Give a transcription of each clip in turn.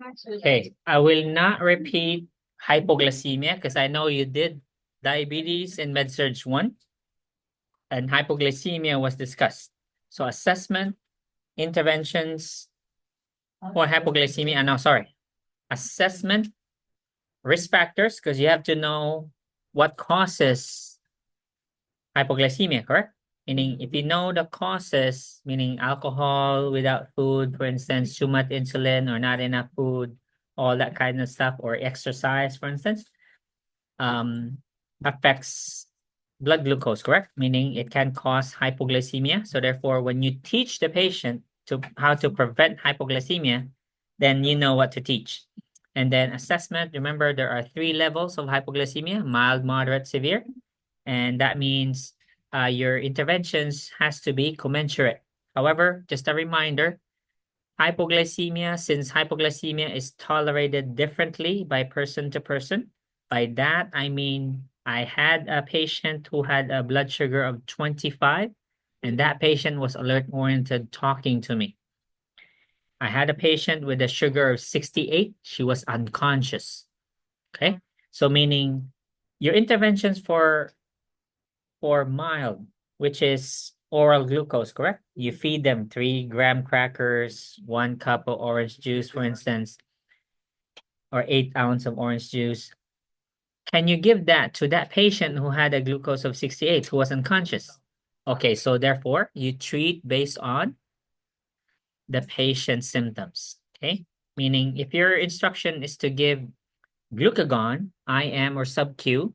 Okay, I will not repeat hypoglycemia because I know you did diabetes in MedSurge 1 and hypoglycemia was discussed. So assessment, interventions for hypoglycemia, no, sorry, assessment, risk factors, because you have to know what causes hypoglycemia, correct? Meaning, if you know the causes, meaning alcohol without food, for instance, too much insulin or not enough food, all that kind of stuff, or exercise, for instance, um, affects blood glucose, correct? Meaning it can cause hypoglycemia. So therefore, when you teach the patient to how to prevent hypoglycemia, then you know what to teach. And then assessment, remember there are 3 levels of hypoglycemia: mild, moderate, severe. And that means your interventions has to be commensurate. However, just a reminder, hypoglycemia, since hypoglycemia is tolerated differently by person to person. By that, I mean, I had a patient who had a blood sugar of 25, and that patient was alert oriented talking to me. I had a patient with a sugar of 68. She was unconscious. Okay. So meaning your interventions for mild, which is oral glucose, correct? You feed them 3 graham crackers, 1 cup of orange juice, for instance, or 8 ounce of orange juice. Can you give that to that patient who had a glucose of 68, who was unconscious? Okay, so therefore, you treat based on the patient's symptoms. Okay, meaning if your instruction is to give glucagon, IM or sub-Q,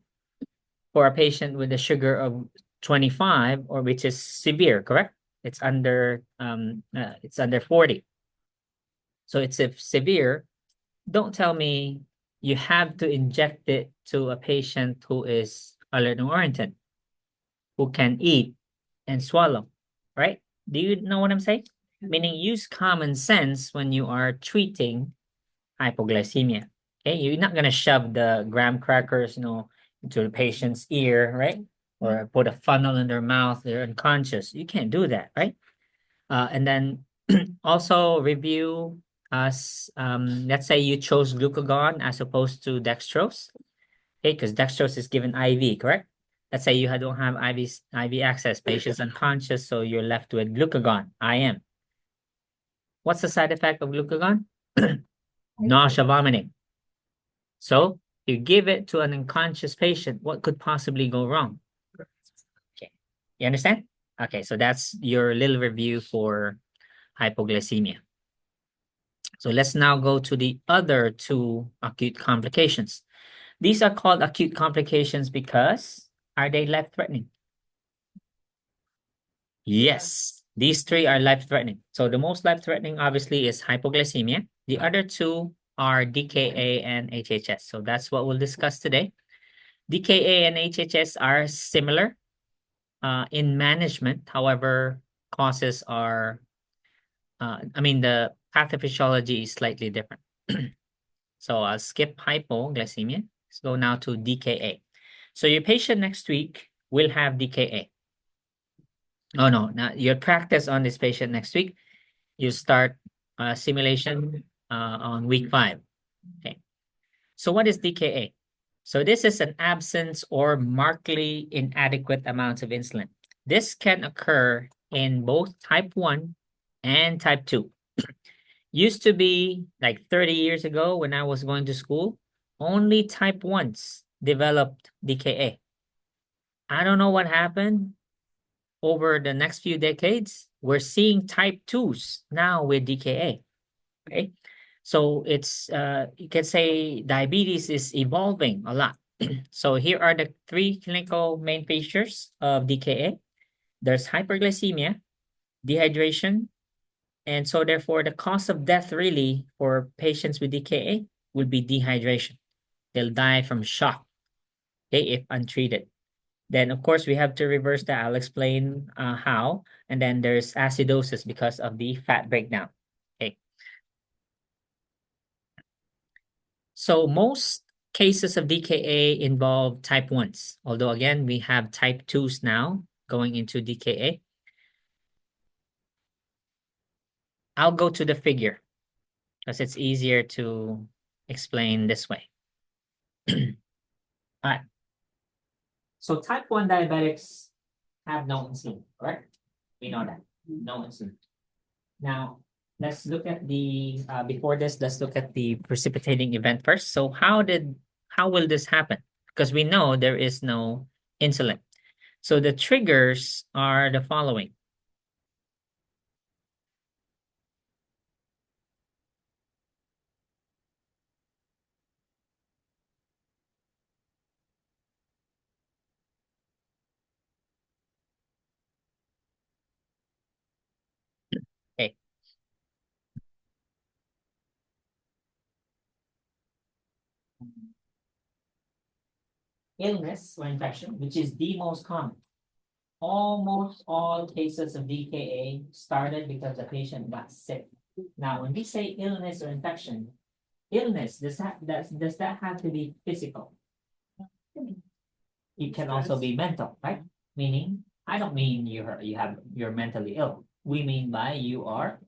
for a patient with a sugar of 25, or which is severe, correct? It's under 40. So it's if severe, don't tell me you have to inject it to a patient who is alert and oriented, who can eat and swallow, right? Do you know what I'm saying? Meaning use common sense when you are treating hypoglycemia. Okay, you're not gonna shove the graham crackers, into the patient's ear, right? Or put a funnel in their mouth. They're unconscious. You can't do that, right? And then also review us. Let's say you chose glucagon as opposed to dextrose. Okay, because dextrose is given IV, correct? Let's say you don't have IV access, patient's unconscious, so you're left with glucagon, IM. What's the side effect of glucagon? Nausea, vomiting. So you give it to an unconscious patient, what could possibly go wrong? Okay. You understand? Okay, so that's your little review for hypoglycemia. So let's now go to the other 2 acute complications. These are called acute complications because are they life-threatening? Yes, these 3 are life-threatening. So the most life-threatening obviously is hypoglycemia. The other 2 are DKA and HHS. So that's what we'll discuss today. DKA and HHS are similar in management. However, causes are, the pathophysiology is slightly different. So I'll skip hypoglycemia. Let's go now to DKA. So your patient next week will have DKA. Oh no, now your practice on this patient next week, you start simulation on week 5. Okay. So what is DKA? So this is an absence or markedly inadequate amounts of insulin. This can occur in both type 1 and type 2. Used to be like 30 years ago when I was going to school, only type 1s developed DKA. I don't know what happened over the next few decades. We're seeing type 2s now with DKA. Okay. So it's you can say diabetes is evolving a lot. So here are the 3 clinical main features of DKA. There's hyperglycemia, dehydration, and so therefore the cause of death really for patients with DKA would be dehydration. They'll die from shock, okay, if untreated. Then of course we have to reverse that. I'll explain how. And then there's acidosis because of the fat breakdown. Okay. So most cases of DKA involve type 1s, although again, we have type 2s now going into DKA. I'll go to the figure. because it's easier to explain this way. All right. So type 1 diabetics have no insulin, correct? We know that. No insulin. Now, let's look at the, before this, let's look at the precipitating event first. So how will this happen? Because we know there is no insulin. So the triggers are the following. Okay. Illness or infection, which is the most common. Almost all cases of DKA started because the patient got sick. Now, when we say illness or infection, illness, does that have to be physical? It can also be mental, right? Meaning, I don't mean you're mentally ill. We mean by you are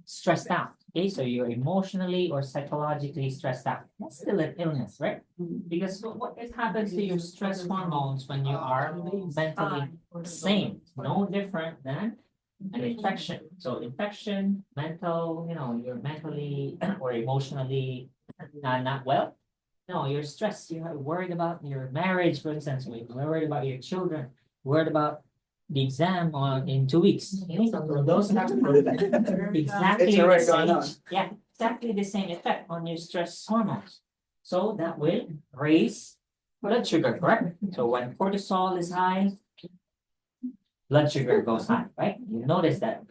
stressed out. Okay, so you're emotionally or psychologically stressed out. That's still an illness, right? Because what happens to your stress hormones when you are mentally sane? No different than an infection. So infection, mental, you're mentally or emotionally not well. No, you're stressed. You're worried about your marriage, for instance. You're worried about your children. Worried about the exam in 2 weeks. So those are exactly the same. Yeah, exactly the same effect on your stress hormones. So that will raise blood sugar, correct? So when cortisol is high, blood sugar goes high, right? You notice that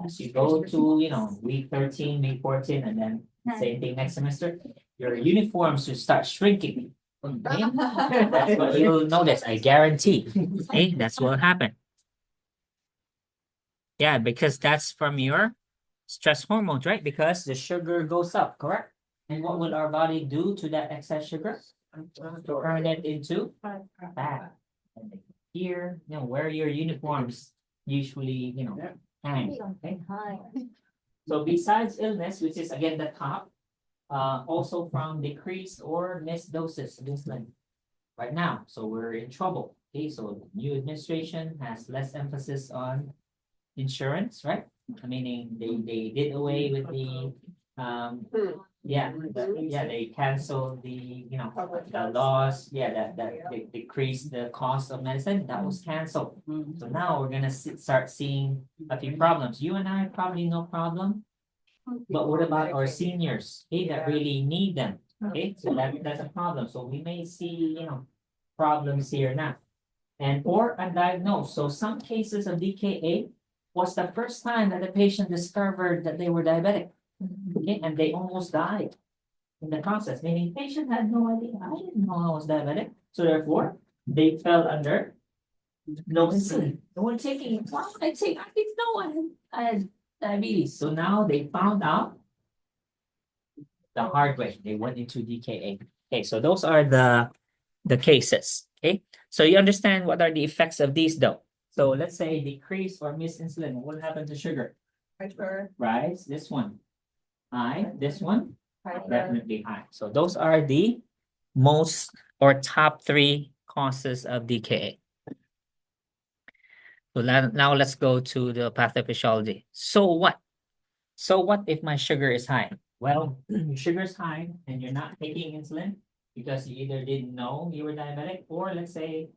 as you go to week 13, week 14, and then same thing next semester, your uniforms will start shrinking. Okay? That's what you'll notice, I guarantee. Okay, that's what will happen. Yeah, because that's from your stress hormones, right? Because the sugar goes up, correct? And what will our body do to that excess sugar? Turn it into fat. And here, where your uniforms usually, hang. Okay? So besides illness, which is again the top, also from decreased or missed doses of insulin right now. So we're in trouble. Okay, so new administration has less emphasis on insurance, right? Meaning they did away with the they canceled the laws, that they decreased the cost of medicine. That was canceled. So now we're gonna start seeing a few problems. You and I probably no problem, but what about our seniors? Okay, that really need them. Okay, so that's a problem. So we may see problems here now. And or undiagnosed. So some cases of DKA was the first time that the patient discovered that they were diabetic. Okay, and they almost died in the process, meaning patient had no idea. I didn't know I was diabetic. So therefore, they fell under no insulin. No one taking it. Why would I take? I didn't know I had diabetes. So now they found out the hard way. They went into DKA. Okay, so those are the cases. Okay, so you understand what are the effects of these though. So let's say decrease or miss insulin. What happened to sugar? Rise. This one. High. This one. Definitely high. So those are the most or top 3 causes of DKA. So now let's go to the pathophysiology. So what? So what if my sugar is high? Well, your sugar is high and you're not taking insulin because you either didn't know you were diabetic, or let's say,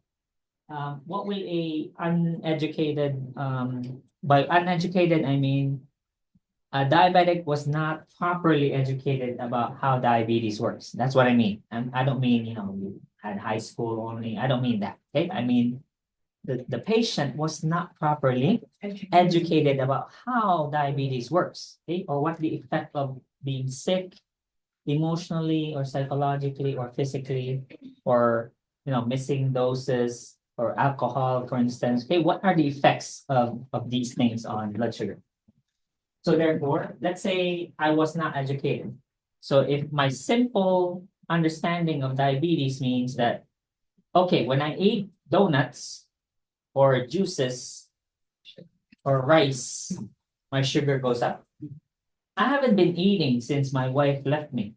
what will a uneducated, by uneducated, I mean, a diabetic was not properly educated about how diabetes works. That's what I mean. And I don't mean, you had high school only. I don't mean that. Okay. I mean, the patient was not properly educated about how diabetes works, okay, or what the effect of being sick emotionally or psychologically or physically, or missing doses or alcohol, for instance. Okay, what are the effects of these things on blood sugar? So therefore, let's say I was not educated. So if my simple understanding of diabetes means that, okay, when I eat donuts or juices or rice, my sugar goes up. I haven't been eating since my wife left me.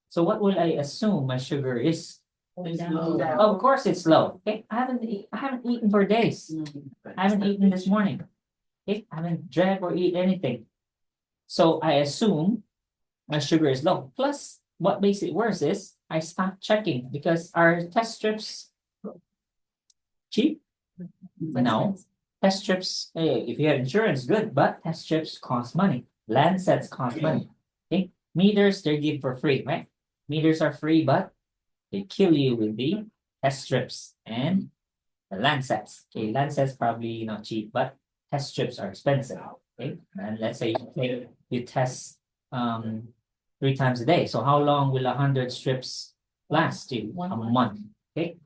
So what will I assume my sugar is? Of course it's low. Okay, I haven't eaten for days. I haven't eaten this morning. Okay, I haven't drank or eat anything. So I assume my sugar is low. Plus, what makes it worse is I stopped checking because our test strips cheap. No, test strips. If you have insurance, good. But test strips cost money. Lancets cost money. Okay, meters they give for free, right? Meters are free, but they kill you with the test strips and the lancets. Okay, lancets probably not cheap, but test strips are expensive. Okay, and let's say you test 3 times a day. So how long will 100 strips last you? A month. Okay.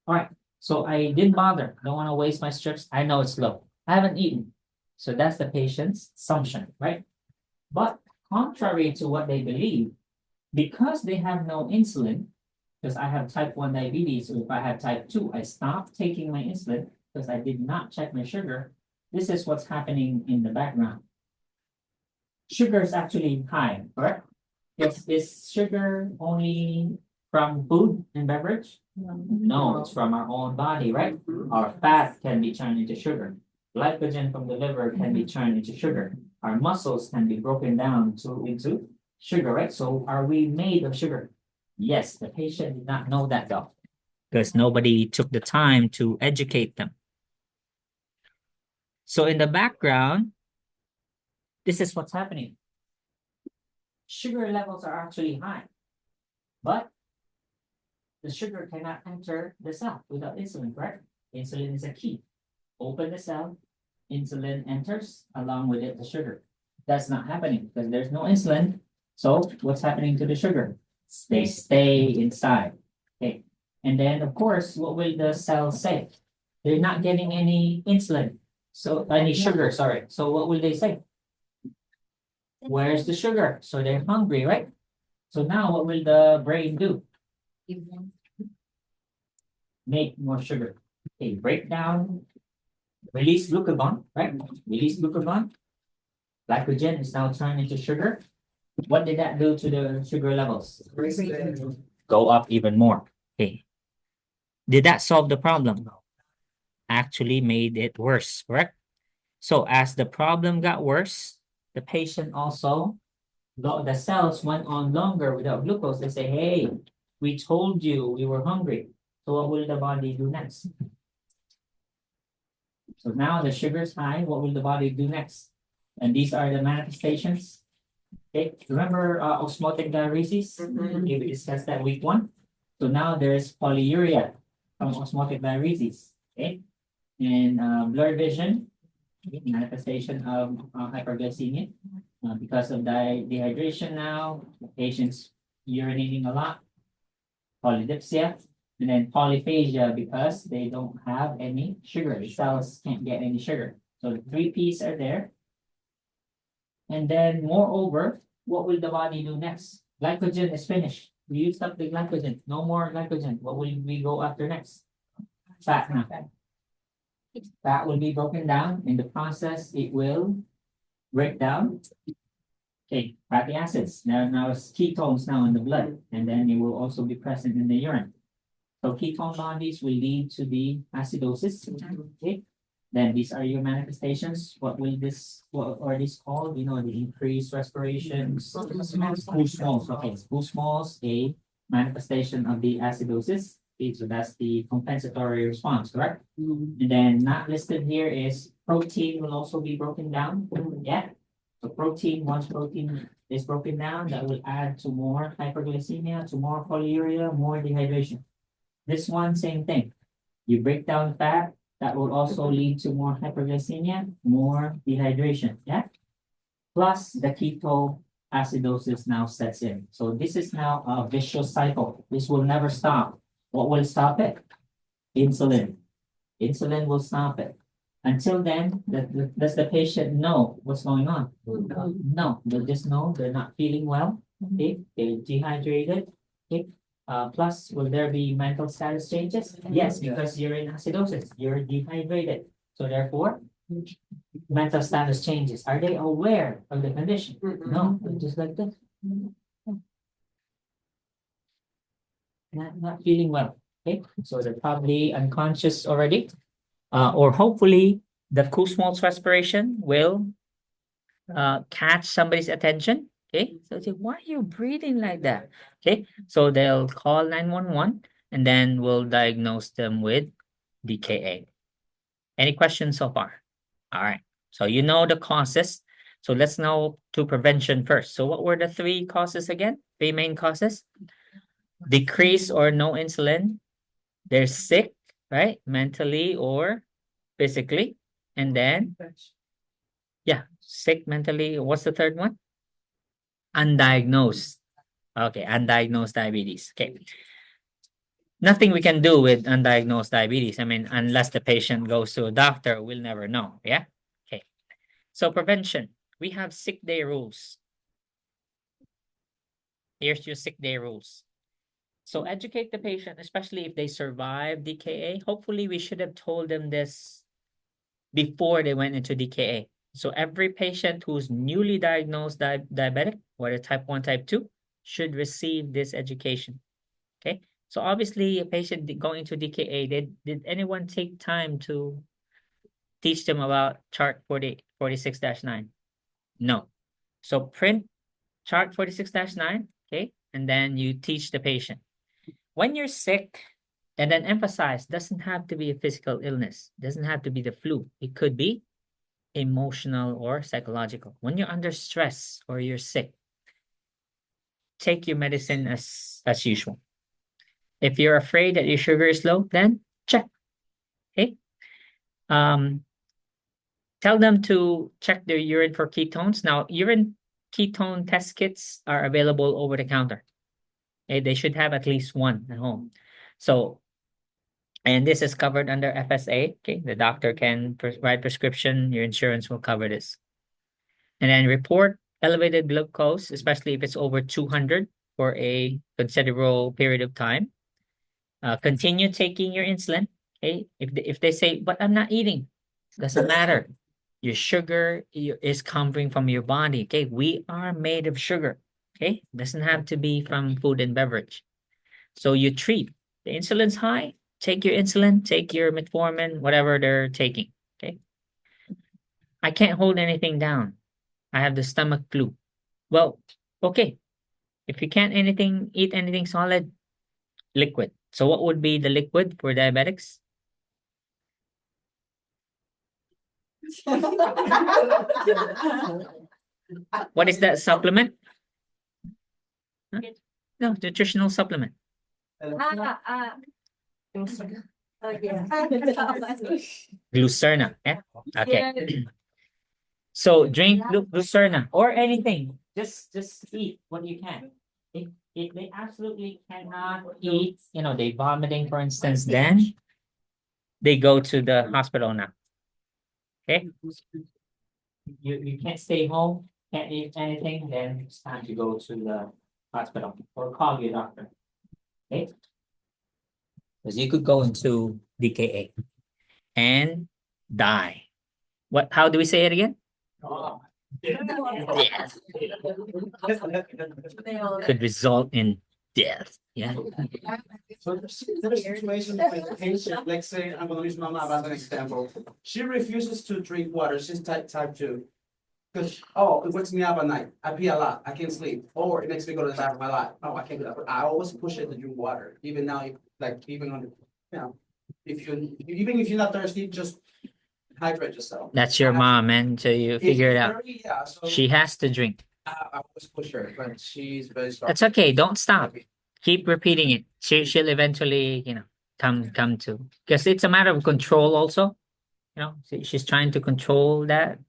All right. So I didn't bother. Don't want to waste my strips. I know it's low. I haven't eaten. So that's the patient's assumption, right? But contrary to what they believe, because they have no insulin, because I have type 1 diabetes, or if I have type 2, I stopped taking my insulin because I did not check my sugar. This is what's happening in the background. Sugar is actually high, correct? Is sugar only from food and beverage? No, it's from our own body, right? Our fat can be turned into sugar. Glycogen from the liver can be turned into sugar. Our muscles can be broken down into sugar, right? So are we made of sugar? Yes, the patient did not know that though, because nobody took the time to educate them. So in the background, this is what's happening. Sugar levels are actually high, but the sugar cannot enter the cell without insulin, correct? Insulin is a key. Open the cell, insulin enters, along with it the sugar. That's not happening because there's no insulin. So what's happening to the sugar? They stay inside. Okay. And then of course, what will the cell say? They're not getting any insulin. So any sugar, sorry. So what will they say? Where's the sugar? So they're hungry, right? So now what will the brain do? Make more sugar. Okay, break down, release glucagon, right? Release glucagon. Glycogen is now turned into sugar. What did that do to the sugar levels? Go up even more. Okay. Did that solve the problem? Actually made it worse, correct? So as the problem got worse, the patient also, the cells went on longer without glucose. They say, hey, we told you we were hungry. So what will the body do next? So now the sugar is high. What will the body do next? And these are the manifestations. Okay, remember osmotic diuresis? Okay, we discussed that week 1. So now there's polyuria from osmotic diuresis. Okay, and blurred vision, manifestation of hyperglycemia because of dehydration. Now the patient's urinating a lot. Polydipsia, and then polyphagia because they don't have any sugar. The cells can't get any sugar. So the 3 P's are there. And then moreover, what will the body do next? Glycogen is finished. We used up the glycogen. No more glycogen. What will we go after next? Fat now. Fat will be broken down. In the process, it will break down. Okay, fatty acids. Now it's ketones now in the blood. And then it will also be present in the urine. So ketone bodies will lead to the acidosis. Okay. Then these are your manifestations. What are these called? You know, the increased respiration. Smalls. Okay, smalls, a manifestation of the acidosis. Okay, so that's the compensatory response, correct? And then not listed here is protein will also be broken down. Yeah. So protein, once protein is broken down, that will add to more hyperglycemia, to more polyuria, more dehydration. This one, same thing. You break down fat, that will also lead to more hyperglycemia, more dehydration. Yeah. Plus the ketoacidosis now sets in. So this is now a vicious cycle. This will never stop. What will stop it? Insulin. Insulin will stop it. Until then, does the patient know what's going on? No, they just know they're not feeling well. Okay, they're dehydrated. Okay. Plus, will there be mental status changes? Yes, because you're in acidosis, you're dehydrated. So therefore, mental status changes. Are they aware of the condition? No, they're just like this. Not feeling well. Okay, so they're probably unconscious already. Or hopefully the Kussmaul's respiration will catch somebody's attention. Okay, so say, why are you breathing like that? Okay, so they'll call 911 and then we'll diagnose them with DKA. Any questions so far? All right, so you know the causes. So let's now to prevention first. So what were the three causes again? Three main causes? Decrease or no insulin. They're sick, right? Mentally or physically. And then, yeah, sick mentally. What's the third one? Undiagnosed. Okay, undiagnosed diabetes. Okay. Nothing we can do with undiagnosed diabetes. I mean, unless the patient goes to a doctor, we'll never know. Yeah. Okay. So prevention. We have sick day rules. Here's your sick day rules. So educate the patient, especially if they survive DKA. Hopefully, we should have told them this before they went into DKA. So every patient who's newly diagnosed diabetic, whether type 1, type 2, should receive this education. Okay. So obviously, a patient going to DKA, did anyone take time to teach them about chart 46-9? No. So print chart 46-9, okay, and then you teach the patient. When you're sick, and then emphasize, doesn't have to be a physical illness, doesn't have to be the flu. It could be emotional or psychological. When you're under stress or you're sick, take your medicine as usual. If you're afraid that your sugar is low, then check. Okay. Tell them to check their urine for ketones. Now, urine ketone test kits are available over the counter. Okay? They should have at least one at home. So, and this is covered under FSA. Okay, the doctor can write prescription. Your insurance will cover this. And then report elevated glucose, especially if it's over 200 for a considerable period of time. Continue taking your insulin. Okay, if they say, but I'm not eating, doesn't matter. Your sugar is coming from your body. Okay, we are made of sugar. Okay, doesn't have to be from food and beverage. So you treat. The insulin's high, take your insulin, take your metformin, whatever they're taking. Okay. I can't hold anything down. I have the stomach flu. Well, okay. If you can't eat anything solid, liquid. So what would be the liquid for diabetics? What is that supplement? Huh? No, nutritional supplement. Glucerna. Yeah. Okay. So drink Glucerna or anything. Just eat what you can. If they absolutely cannot eat, they vomiting, for instance, then they go to the hospital now. Okay. You can't stay home, can't eat anything, then it's time to go to the hospital or call your doctor. Okay. Because you could go into DKA and die. How do we say it again? Death. Could result in death. Yeah. So there's a situation with a patient, let's say, I'm gonna use Mama as an example. She refuses to drink water, she's type 2. Because, it wakes me up at night, I pee a lot, I can't sleep, or it makes me go to the bathroom a lot, I can't do that, but I always push her to drink water, even now, even on, even if you're not thirsty, just hydrate yourself. That's your mom, man. So you figure it out. Yeah, so She has to drink. I always push her, but she's very strong. That's okay. Don't stop. Keep repeating it. She'll eventually, come to, because it's a matter of control also. She's trying to control that.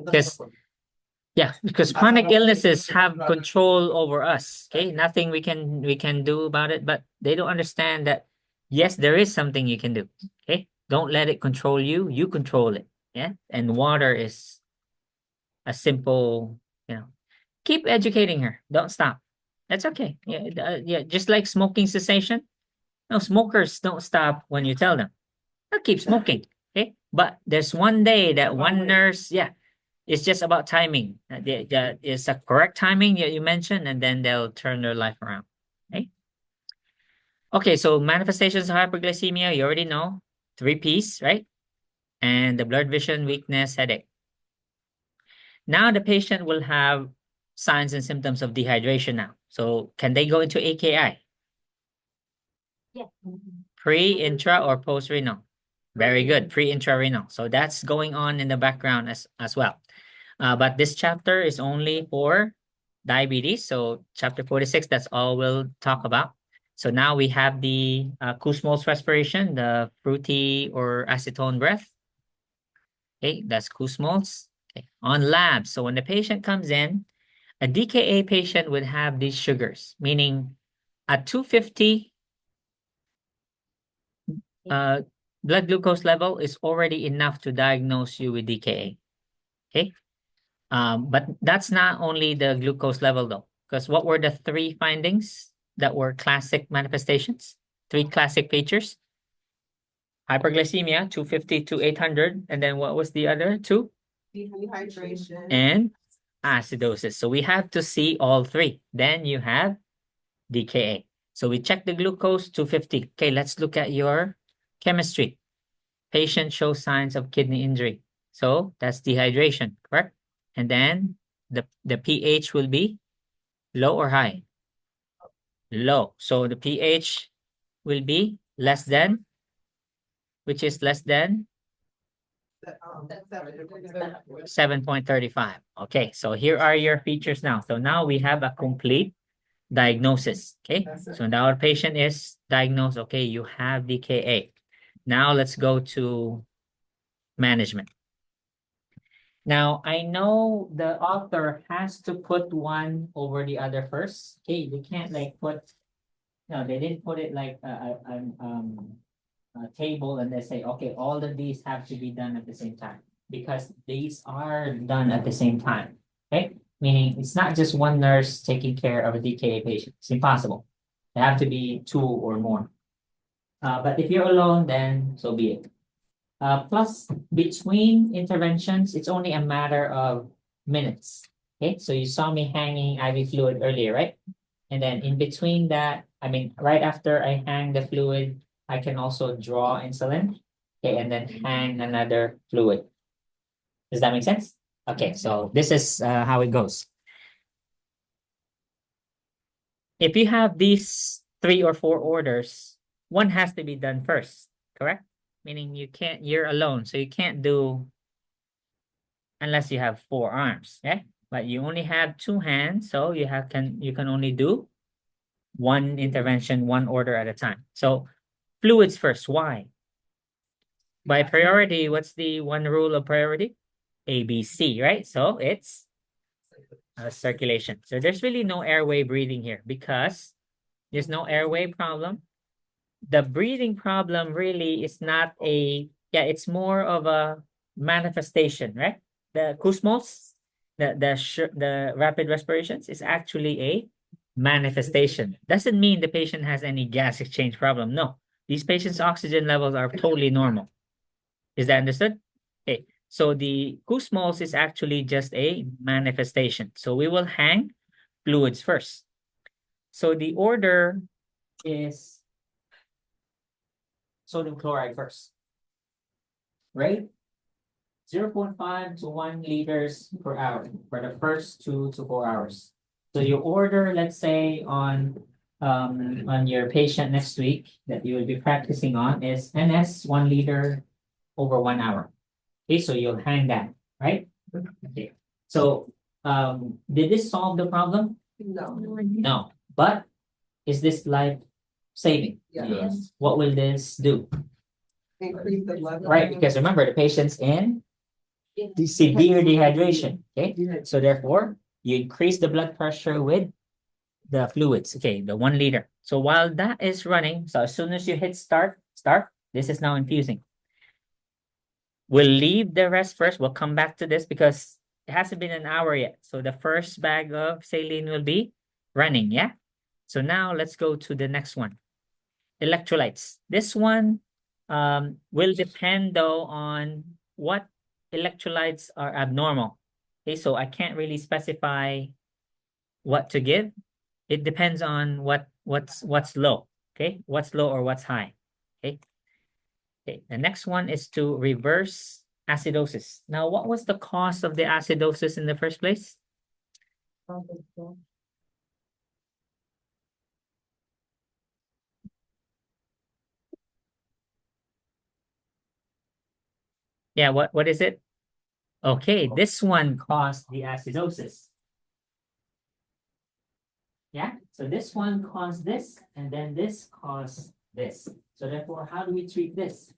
Because because chronic illnesses have control over us. Okay, nothing we can do about it, but they don't understand that yes, there is something you can do. Okay, don't let it control you. You control it. Yeah, and water is a simple. Keep educating her. Don't stop. That's okay. Yeah. Just like smoking cessation. No, smokers don't stop when you tell them. They'll keep smoking. Okay, but there's one day that one nurse, yeah, it's just about timing. It's a correct timing that you mentioned, and then they'll turn their life around. Okay. Okay, so manifestations of hyperglycemia, you already know. 3 P's, right? And the blurred vision, weakness, headache. Now the patient will have signs and symptoms of dehydration now. So can they go into AKI? Yeah. Pre, intra, or post-renal? Very good, pre-intrarenal. So that's going on in the background as well. But this chapter is only for diabetes. So chapter 46, that's all we'll talk about. So now we have the Kussmaul's respiration, the fruity or acetone breath. Okay, that's Kussmaul's. Okay. On labs, so when the patient comes in, a DKA patient would have these sugars, meaning at 250 blood glucose level is already enough to diagnose you with DKA. Okay. But that's not only the glucose level though, because what were the 3 findings that were classic manifestations? 3 classic features. Hyperglycemia, 250 to 800. And then what was the other 2? Dehydration. And acidosis. So we have to see all 3. Then you have DKA. So we check the glucose, 250. Okay, let's look at your chemistry. Patient shows signs of kidney injury. So that's dehydration, correct? And then the pH will be low or high? Low. So the pH will be less than, which is less than 7.35. Okay, so here are your features now. So now we have a complete diagnosis. Okay, so now our patient is diagnosed. Okay, you have DKA. Now let's go to management. Now, I know the author has to put one over the other first. Okay, they can't like put, no, they didn't put it like a table and they say, okay, all of these have to be done at the same time because these are done at the same time. Okay, meaning it's not just one nurse taking care of a DKA patient. It's impossible. They have to be 2 or more. But if you're alone, then so be it. Plus, between interventions, it's only a matter of minutes. Okay, so you saw me hanging IV fluid earlier, right? And then in between that, I mean, right after I hang the fluid, I can also draw insulin. Okay, and then hang another fluid. Does that make sense? Okay, so this is how it goes. If you have these 3 or 4 orders, one has to be done first, correct? Meaning you're alone, so you can't do unless you have 4 arms, okay? But you only have 2 hands, so you can only do one intervention, one order at a time. So fluids first. Why? By priority, what's the one rule of priority? ABC, right? So it's circulation. So there's really no airway breathing here because there's no airway problem. The breathing problem really is not it's more of a manifestation, right? The Kussmaul's, the rapid respirations is actually a manifestation. Doesn't mean the patient has any gas exchange problem. No, these patients' oxygen levels are totally normal. Is that understood? Okay, so the Kussmaul's is actually just a manifestation. So we will hang fluids first. So the order is sodium chloride first, right? 0.5 to 1 liters per hour for the first 2 to 4 hours. So your order, let's say on your patient next week that you will be practicing on is NS 1 liter over 1 hour. Okay, so you'll hang that, right? Okay. So did this solve the problem? No. No. But is this life saving? Yes. What will this do? Increase the blood. Right, because remember the patient's in severe dehydration. Okay, so therefore you increase the blood pressure with the fluids. Okay, the 1 liter. So while that is running, so as soon as you hit start, this is now infusing. We'll leave the rest first. We'll come back to this because it hasn't been an hour yet. So the first bag of saline will be running. Yeah. So now let's go to the next one. Electrolytes. This one will depend though on what electrolytes are abnormal. Okay, so I can't really specify what to give. It depends on what's low. Okay, what's low or what's high. Okay. Okay, the next one is to reverse acidosis. Now, what was the cause of the acidosis in the first place? Yeah, what is it? Okay, this one caused the acidosis. Yeah, so this one caused this, and then this caused this. So therefore, how do we treat this?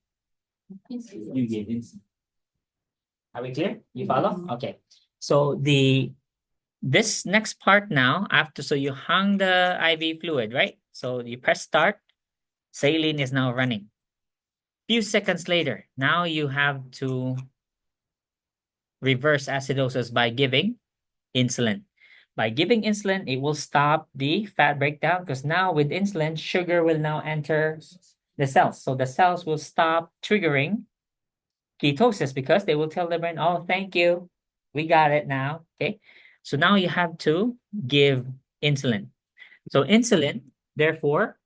You give insulin. Are we clear? You follow? Okay. So this next part now, after, so you hung the IV fluid, right? So you press start, saline is now running. Few seconds later, now you have to reverse acidosis by giving insulin. By giving insulin, it will stop the fat breakdown because now with insulin, sugar will now enter the cells. So the cells will stop triggering ketosis because they will tell the brain, oh, thank you. We got it now. Okay. So now you have to give insulin. So insulin, therefore,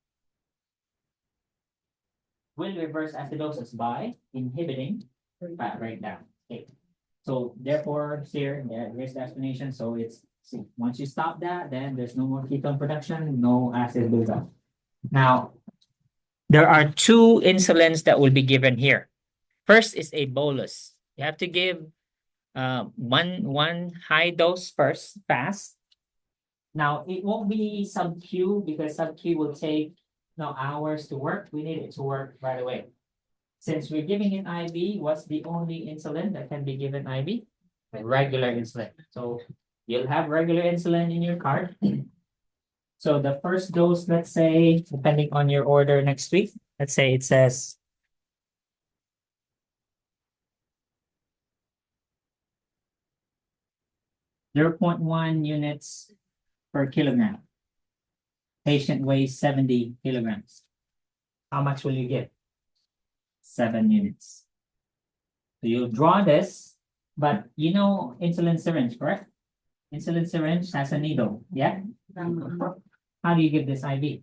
will reverse acidosis by inhibiting fat breakdown. Okay. So therefore, here, there's the explanation. So it's, see, once you stop that, then there's no more ketone production, no acid buildup. Now, there are two insulins that will be given here. First is a bolus. You have to give one high dose first, fast. Now, it won't be sub-Q because sub-Q will take hours to work. We need it to work right away. Since we're giving it IV, what's the only insulin that can be given IV? Regular insulin. So you'll have regular insulin in your cart. So the first dose, let's say, depending on your order next week, let's say it says 0.1 units per kilogram. Patient weighs 70 kilograms. How much will you give? 7 units. So you'll draw this, but you know insulin syringe, correct? Insulin syringe has a needle, yeah? How do you give this IV?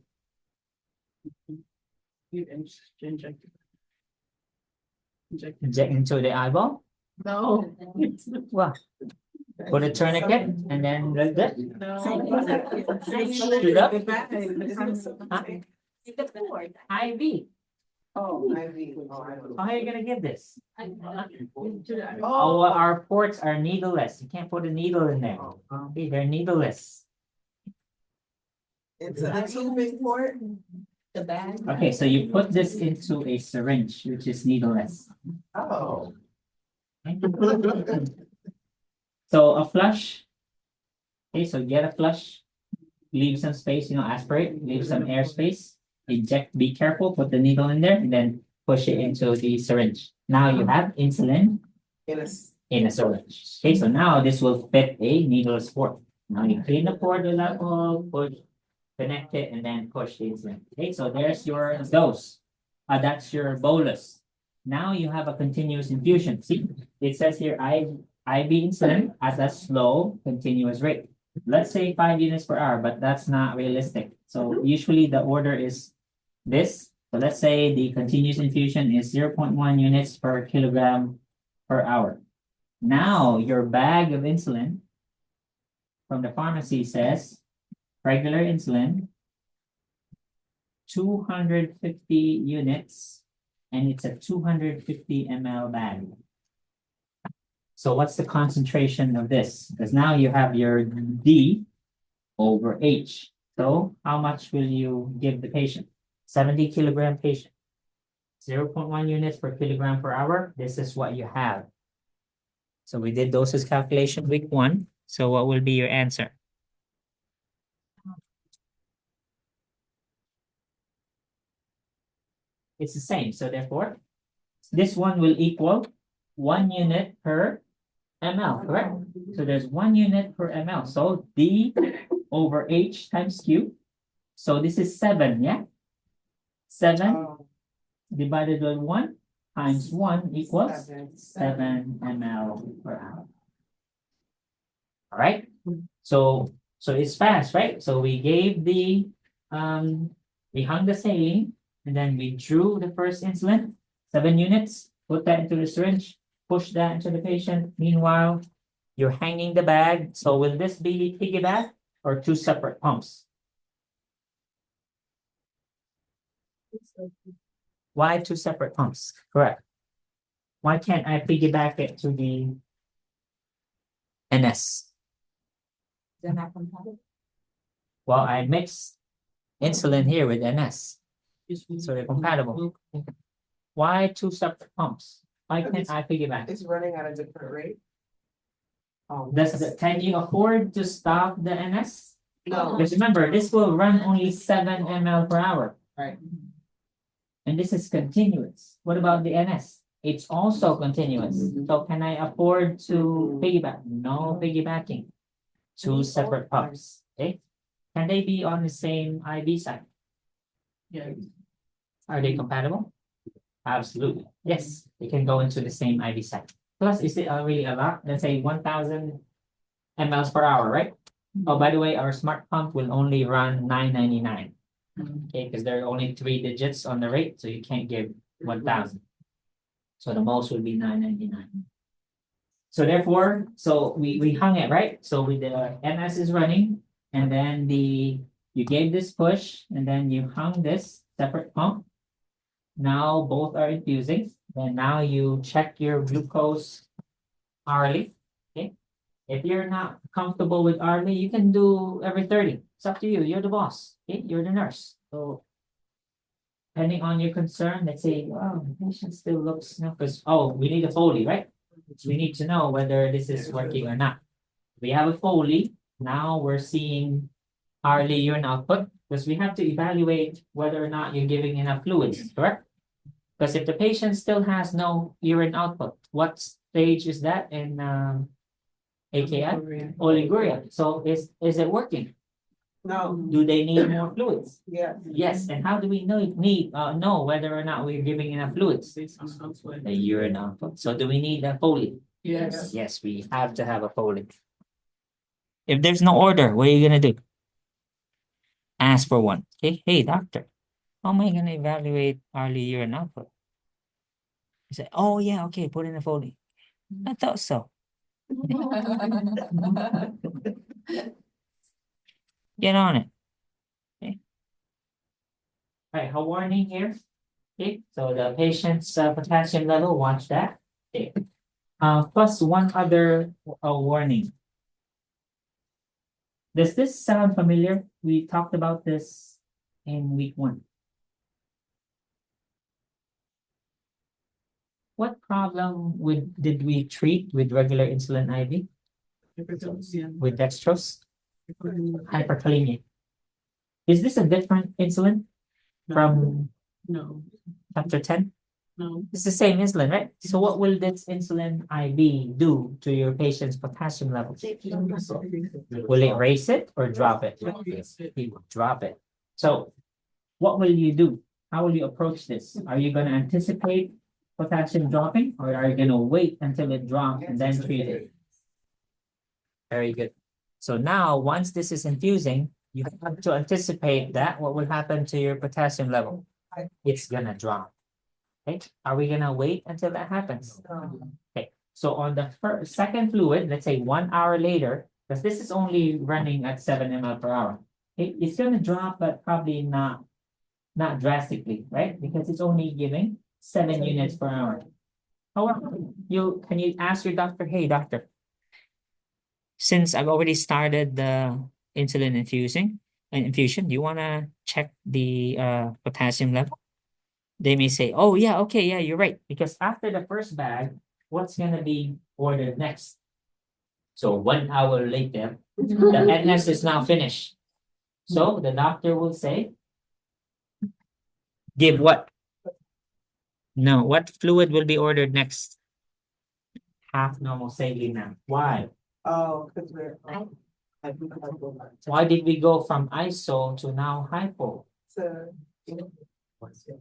Inject into the eyeball? No. What? Put a tourniquet and then like that? Shoot up? IV. Oh, IV. How are you gonna give this? Oh, our ports are needleless. You can't put a needle in there. Okay, they're needleless. It's a tubing port. The bag. Okay, so you put this into a syringe, which is needleless. Oh. Okay. So a flush. Okay, so get a flush, leave some space, aspirate, leave some air space, inject, be careful, put the needle in there, and then push it into the syringe. Now you have insulin in a syringe. Okay, so now this will fit a needleless port. Now you clean the port with alcohol, push, connect it, and then push the insulin. Okay, so there's your dose. That's your bolus. Now you have a continuous infusion. See, it says here IV insulin at a slow, continuous rate. Let's say 5 units per hour, but that's not realistic. So usually the order is this. So let's say the continuous infusion is 0.1 units per kilogram per hour. Now your bag of insulin from the pharmacy says regular insulin, 250 units, and it's a 250 ml bag. So what's the concentration of this? Because now you have your D over H. So how much will you give the patient? 70 kilogram patient. 0.1 units per kilogram per hour. This is what you have. So we did doses calculation week 1. So what will be your answer? It's the same. So therefore, this one will equal 1 unit per ml, correct? So there's 1 unit per ml. So D over H times Q. So this is 7, yeah? 7 divided by 1 times 1 equals 7 ml per hour. All right, so it's fast, right? So we gave we hung the saline and then we drew the first insulin, 7 units, put that into the syringe, push that into the patient. Meanwhile, you're hanging the bag. So will this be piggyback or 2 separate pumps? Why 2 separate pumps? Correct. Why can't I piggyback it to the NS? They're not compatible. Well, I mixed insulin here with NS, so they're compatible. Why 2 separate pumps? Why can't I piggyback? It's running at a different rate. Can you afford to stop the NS? No. Because remember, this will run only 7 ml per hour. Right. And this is continuous. What about the NS? It's also continuous. So can I afford to piggyback? No piggybacking. 2 separate pumps. Okay. Can they be on the same IV site? Yeah. Are they compatible? Absolutely. Yes, they can go into the same IV site. Plus, is it really a lot? Let's say 1,000 ml per hour, right? Oh, by the way, our smart pump will only run 999. Okay, because there are only 3 digits on the rate, so you can't give 1,000. So the most would be 999. So therefore, we hung it, right? So with the NS is running, and then you gave this push, and then you hung this separate pump. Now both are infusing. Then now you check your glucose hourly. Okay. If you're not comfortable with hourly, you can do every 30. It's up to you. You're the boss. Okay, you're the nurse. So depending on your concern, let's say, oh, the patient still looks, because we need a Foley, right? So we need to know whether this is working or not. We have a Foley. Now we're seeing hourly urine output because we have to evaluate whether or not you're giving enough fluids, correct? Because if the patient still has no urine output, what stage is that in AKI? Oliguria. So is it working? No. Do they need more fluids? Yeah. Yes. And how do we know whether or not we're giving enough fluids? The urine output. So do we need a Foley? Yes. Yes, we have to have a Foley. If there's no order, what are you gonna do? Ask for one. Okay. Hey, doctor, how am I gonna evaluate hourly urine output? He said, oh yeah, okay, put in a Foley. I thought so. Get on it. Okay. All right, a warning here. Okay, so the patient's potassium level, watch that. Okay. Plus one other warning. Does this sound familiar? We talked about this in week 1. What problem did we treat with regular insulin IV? With dextrose? Hyperkalemia. Is this a different insulin from No. chapter 10? No. It's the same insulin, right? So what will this insulin IV do to your patient's potassium levels? Will it raise it or drop it? It will drop it. So what will you do? How will you approach this? Are you going to anticipate potassium dropping, or are you going to wait until it drops and then treat it? Very good. So now, once this is infusing, you have to anticipate that what will happen to your potassium level. It's gonna drop. Okay. Are we gonna wait until that happens? Okay. So on the second fluid, let's say 1 hour later, because this is only running at 7 ml per hour, it's gonna drop, but probably not drastically, right? Because it's only giving 7 units per hour. However, can you ask your doctor, hey doctor, since I've already started the insulin infusion, do you want to check the potassium level? They may say, oh yeah, okay, yeah, you're right. Because after the first bag, what's going to be ordered next? So 1 hour later, the NS is now finished. So the doctor will say, give what? No, what fluid will be ordered next? Half normal saline now. Why? Oh, because we're. Why did we go from iso to now hypo? So.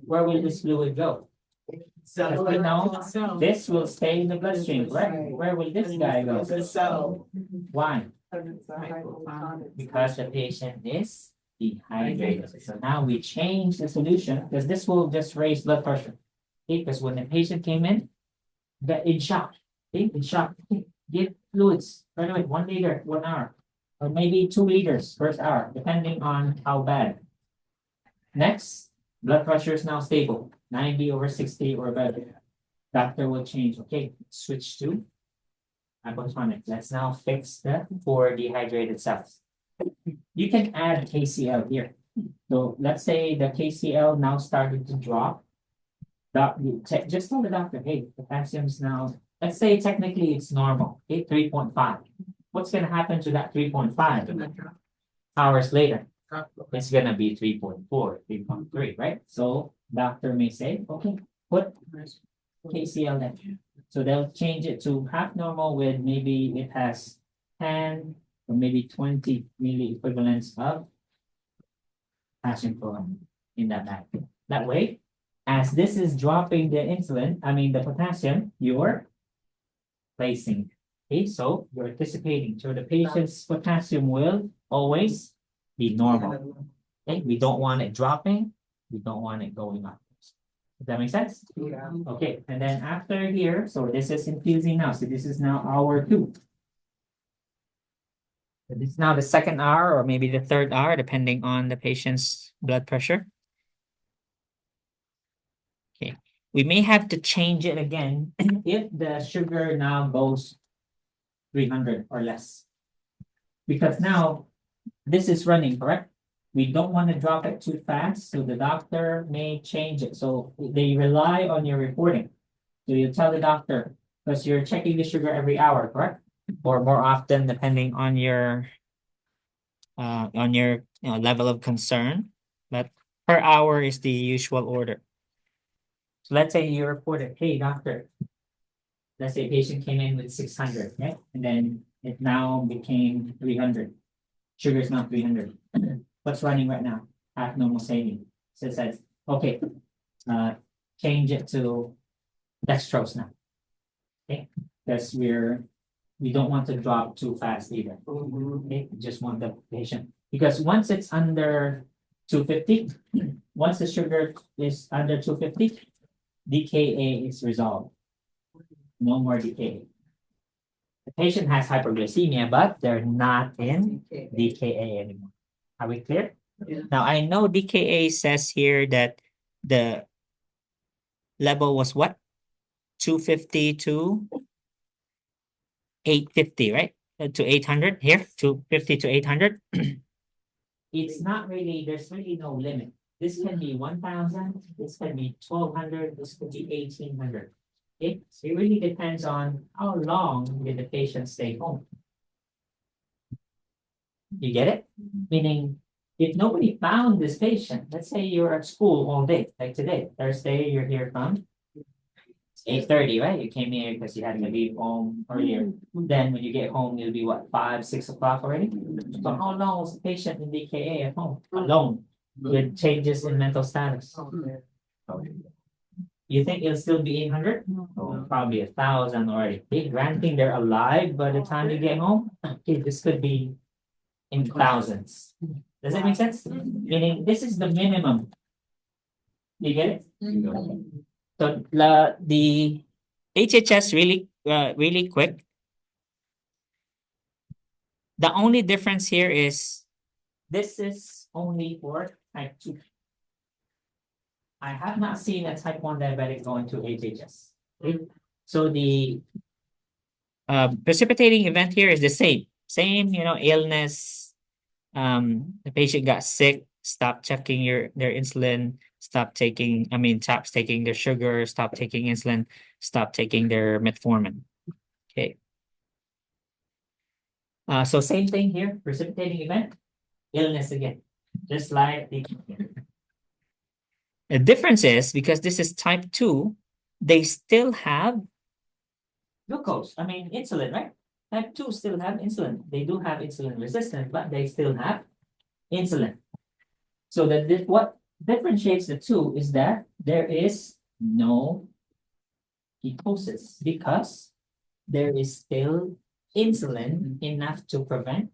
Where will this fluid go? Because we know Cell. this will stay in the bloodstream, correct? Where will this guy go? The cell. Why? It's a hypotonic. Because the patient is dehydrated. So now we change the solution because this will just raise blood pressure. Okay, because when the patient came in, in shock. Okay, in shock. Okay, give fluids right away, 1 liter, 1 hour, or maybe 2 liters first hour, depending on how bad. Next, blood pressure is now stable, 90/60 or better. Doctor will change. Okay, switch to hypotonic. Let's now fix the poor dehydrated cells. You can add KCl here. So let's say the KCl now started to drop. Just tell the doctor, hey, potassium's now, let's say technically it's normal, okay, 3.5. What's gonna happen to that 3.5 hours later? It's gonna be 3.4, 3.3, right? So doctor may say, okay, put KCl then. So they'll change it to half normal with maybe it has 10 or maybe 20 milli equivalents of potassium chloride in that bag. That way, as this is dropping the insulin, the potassium, you're placing. Okay, so you're anticipating. So the patient's potassium will always be normal. Okay, we don't want it dropping. We don't want it going up. Does that make sense? Yeah. Okay, and then after here, so this is infusing now. So this is now hour 2. So this is now the second hour or maybe the third hour, depending on the patient's blood pressure. Okay, we may have to change it again if the sugar now goes 300 or less. Because now this is running, correct? We don't want to drop it too fast, so the doctor may change it. So they rely on your reporting. So you tell the doctor, because you're checking the sugar every hour, correct? Or more often, depending on your level of concern. But per hour is the usual order. So let's say you reported, hey, doctor, let's say a patient came in with 600, right? And then it now became 300. Sugar is not 300. What's running right now? Half normal saline. So it says, okay, change it to dextrose now. Okay, because we don't want to drop too fast either. Okay, we just want the patient, because once it's under 250, once the sugar is under 250, DKA is resolved. No more DKA. The patient has hyperglycemia, but they're not in DKA anymore. Are we clear? Yeah. Now I know DKA says here that the level was what? 250 to 850, right? To 800 here, 250 to 800. It's not really, there's really no limit. This can be 1,000, this can be 1,200, this could be 1,800. It really depends on how long did the patient stay home. You get it? Meaning, if nobody found this patient, let's say you're at school all day, like today, Thursday, you're here from 8:30, right? You came here because you had to leave home earlier. Then when you get home, it'll be what, 5, 6 o'clock already? So how long was the patient in DKA at home alone with changes in mental status? You think it'll still be 800? Oh, probably 1,000 already. Okay, granting they're alive by the time you get home, okay, this could be in thousands. Does that make sense? Meaning this is the minimum. You get it? So the HHS really quick. The only difference here is this is only for type 2. I have not seen a type 1 diabetic go into HHS. Okay? So the precipitating event here is the same. Same, illness. The patient got sick, stop checking their insulin, stop taking their sugar, stop taking insulin, stop taking their metformin. Okay. So same thing here, precipitating event, illness again, just like the difference is because this is type 2, they still have glucose, insulin, right? Type 2 still have insulin. They do have insulin resistance, but they still have insulin. So that what differentiates the two is that there is no ketosis because there is still insulin enough to prevent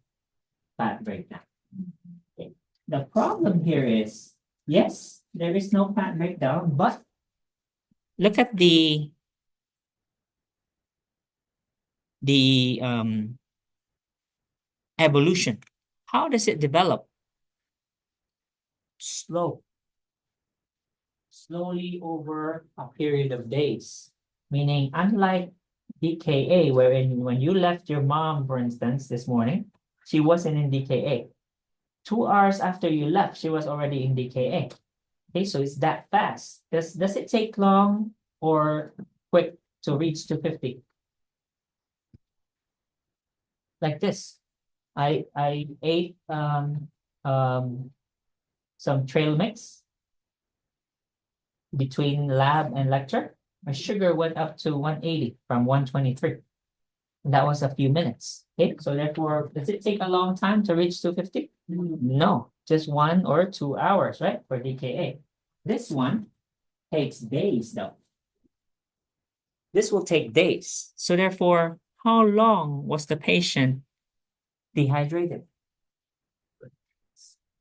fat breakdown. Okay. The problem here is, yes, there is no fat breakdown, but look at the evolution. How does it develop? Slowly over a period of days. Meaning, unlike DKA, wherein when you left your mom, for instance, this morning, she wasn't in DKA. 2 hours after you left, she was already in DKA. Okay, so it's that fast. Does it take long or quick to reach 250? Like this. I ate some trail mix between lab and lecture. My sugar went up to 180 from 123. And that was a few minutes. Okay, so therefore, does it take a long time to reach 250? No, just 1 or 2 hours, right? For DKA. This one takes days though. This will take days. So therefore, how long was the patient dehydrated?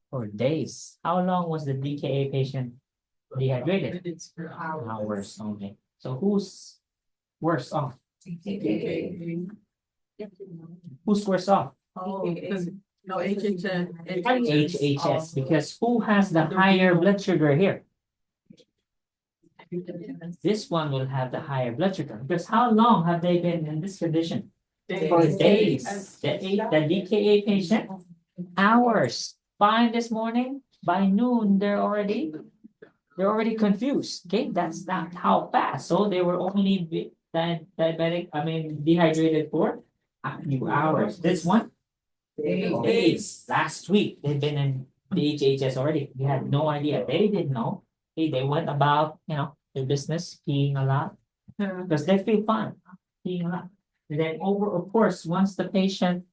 For days. How long was the DKA patient dehydrated? Minutes per hour. Hours only. So who's worse off? Who's worse off? Oh, because, no, HHS. HHS, because who has the higher blood sugar here? This one will have the higher blood sugar. Because how long have they been in this condition? For days. The DKA patient, hours. Fine this morning, by noon, they're already confused. Okay, that's not how fast. So they were only dehydrated for a few hours. This one, days. Last week, they've been in the HHS already. We had no idea. They didn't know. Okay, they went about, their business, peeing a lot. Because they feel fine, peeing a lot. And then of course, once the patient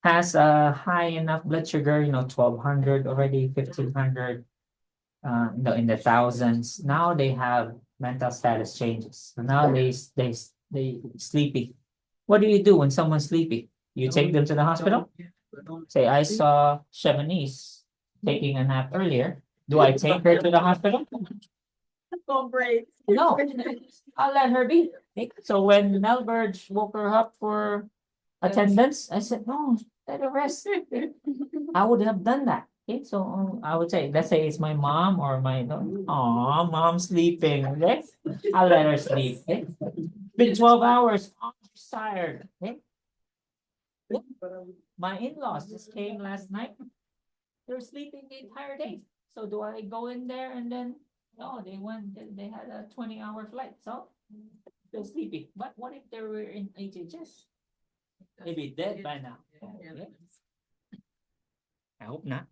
has a high enough blood sugar, 1200 already, 1500, in the thousands. Now they have mental status changes. So now they sleepy. What do you do when someone's sleepy? You take them to the hospital? Say, I saw Chevanese taking a nap earlier. Do I take her to the hospital? No, I'll let her be. Okay, so when Melberge woke her up for attendance, I said, no, let her rest. I would have done that. Okay, so I would say, let's say it's my mom or mom's sleeping. Okay, I'll let her sleep. Okay, been 12 hours. Oh, she's tired. Okay, my in-laws just came last night. They're sleeping the entire day. So do I go in there and then? No, they had a 20-hour flight, so they're sleepy. But what if they were in HHS? They'd be dead by now. Okay. I hope not.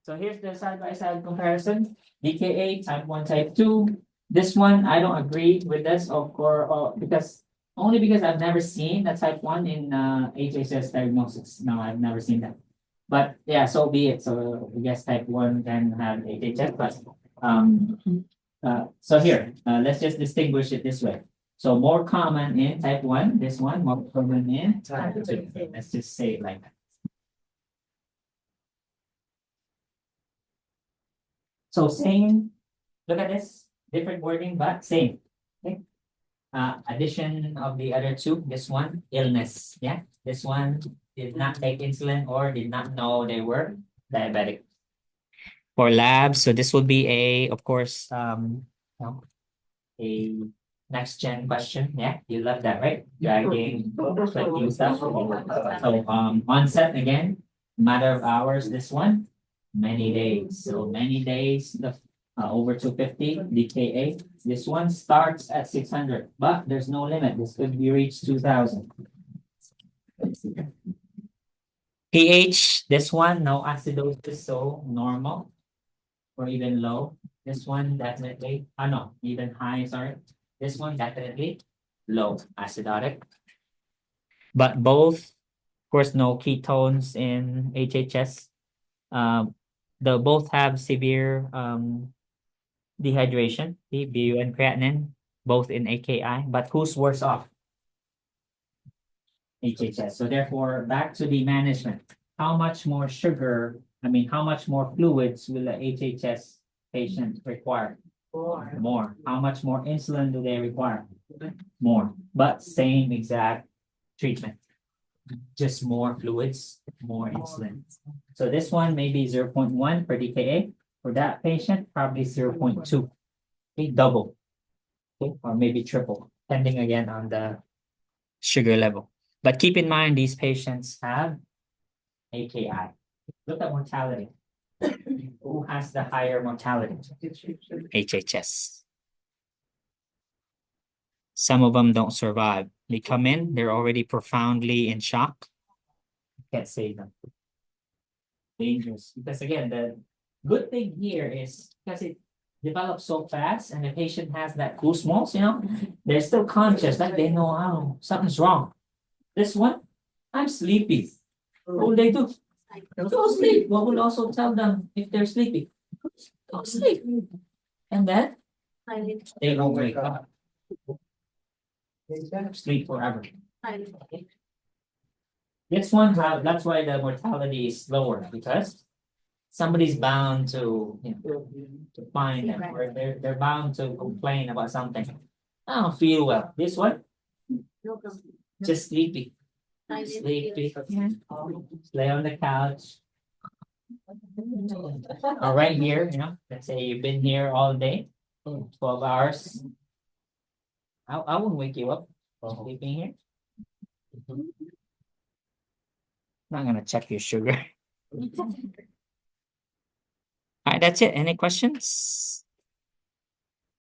So here's the side-by-side comparison. DKA type 1, type 2. This one, I don't agree with this, because I've never seen the type 1 in HHS diagnosis. No, I've never seen that. But yeah, so be it. So I guess type 1 can have HHS, but so here, let's just distinguish it this way. So more common in type 1, this one, more common in type 2. Let's just say it like that. So same, look at this, different wording, but same. Okay. Addition of the other two, this one, illness. Yeah, this one did not take insulin or did not know they were diabetic. For labs, so this will be of course, a next gen question. Yeah, you love that, right? Dragging like new stuff. So onset again, matter of hours. This one, many days. So many days. Over 250 DKA. This one starts at 600, but there's no limit. This could be reached 2000. pH, this one, no acidosis, so normal or even low. This one definitely, no, even high, sorry. This one definitely low acidotic. But both, of course, no ketones in HHS. They both have severe dehydration, the BU and creatinine, both in AKI, but who's worse off? HHS. So therefore, back to the management. How much more sugar, how much more fluids will a HHS patient require? More. How much more insulin do they require? More, but same exact treatment. Just more fluids, more insulin. So this one may be 0.1 per DKA. For that patient, probably 0.2. Okay, double. Okay, or maybe triple, depending again on the sugar level. But keep in mind, these patients have AKI. Look at mortality. Who has the higher mortality? HHS. Some of them don't survive. They come in, they're already profoundly in shock. Can't save them. Dangerous. Because again, the good thing here is because it develops so fast and the patient has that goosebumps, they're still conscious, like they know, oh, something's wrong. This one, I'm sleepy. What will they do? Go sleep. What will also tell them if they're sleepy? Go sleep. And then they won't wake up. Sleep forever. This one, that's why the mortality is lower, because somebody's bound to, to find them, or they're bound to complain about something. I don't feel well. This one, just sleepy. Sleepy. Lay on the couch. Or right here, let's say you've been here all day, 12 hours. I won't wake you up sleeping here. Not gonna check your sugar. All right, that's it. Any questions?